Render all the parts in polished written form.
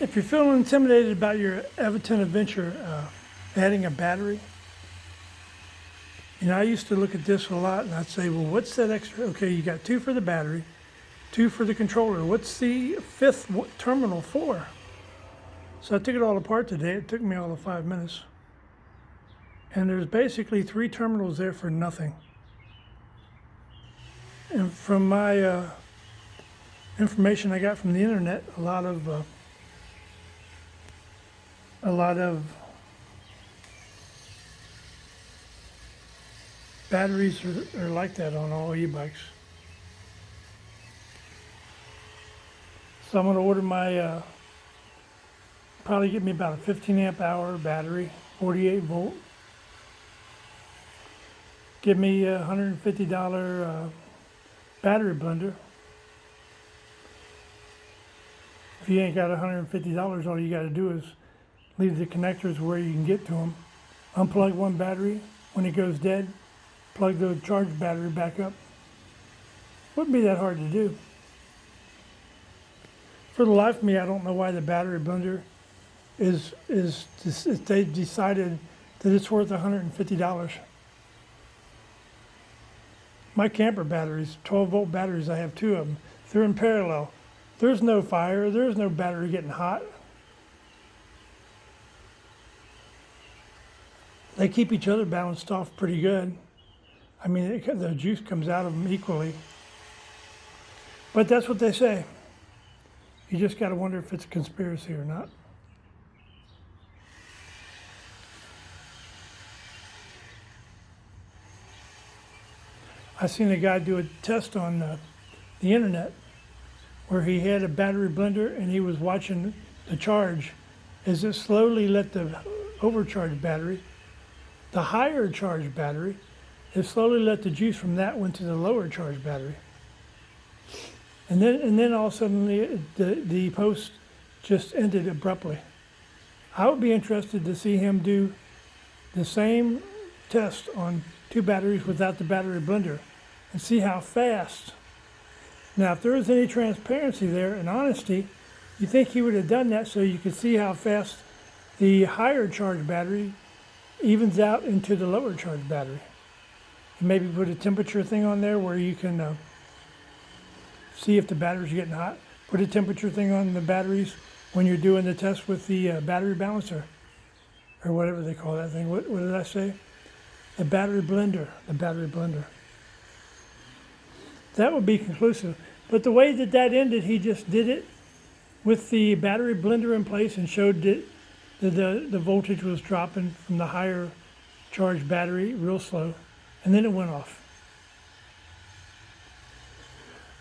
If you're feeling intimidated about your Aventure adding a battery, I used to look at this a lot and I'd say, well, what's that extra? Okay, you got 2 for the battery, 2 for the controller. What's the 5th terminal for? So I took it all apart today. It took me all of 5 minutes. And there's basically 3 terminals there for nothing. And from my information I got from the internet, a lot of batteries are like that on all e-bikes. So I'm going to order my, probably get me about a 15 amp hour battery, 48 volt. Give me a $150 battery blender. If you ain't got $150, all you got to do is leave the connectors where you can get to them. Unplug one battery. When it goes dead, plug the charged battery back up. Wouldn't be that hard to do. For the life of me, I don't know why the battery blender is they decided that it's worth $150. My camper batteries, 12 volt batteries, I have 2 of them. They're in parallel. There's no fire, there's no battery getting hot. They keep each other balanced off pretty good. I mean, the juice comes out of them equally. But that's what they say. You just got to wonder if it's a conspiracy or not. I seen a guy do a test on the internet where he had a battery blender and he was watching the charge as it slowly let the overcharged battery, the higher charged battery, it slowly let the juice from that went to the lower charged battery. And then all of a sudden the post just ended abruptly. I would be interested to see him do the same test on 2 batteries without the battery blender and see how fast. Now, if there was any transparency there and honesty, you think he would have done that so you could see how fast the higher charged battery evens out into the lower charged battery. And maybe put a temperature thing on there where you can see if the battery's getting hot. Put a temperature thing on the batteries when you're doing the test with the battery balancer or whatever they call that thing. What did I say? The battery blender. The battery blender. That would be conclusive. But the way that ended, he just did it with the battery blender in place and showed that the voltage was dropping from the higher charged battery real slow, and then it went off.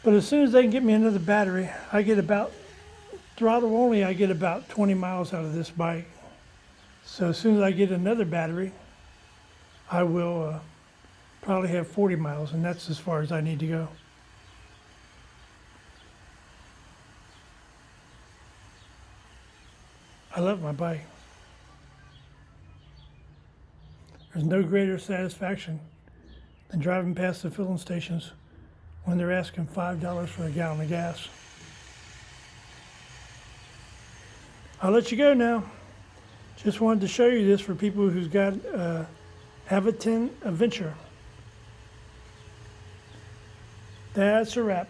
But as soon as they can get me another battery, I get about, throttle only, I get about 20 miles out of this bike. So as soon as I get another battery, I will probably have 40 miles, and that's as far as I need to go. I love my bike. There's no greater satisfaction than driving past the filling stations when they're asking $5 for a gallon of gas. I'll let you go now. Just wanted to show you this for people who's got Aventure. That's a wrap.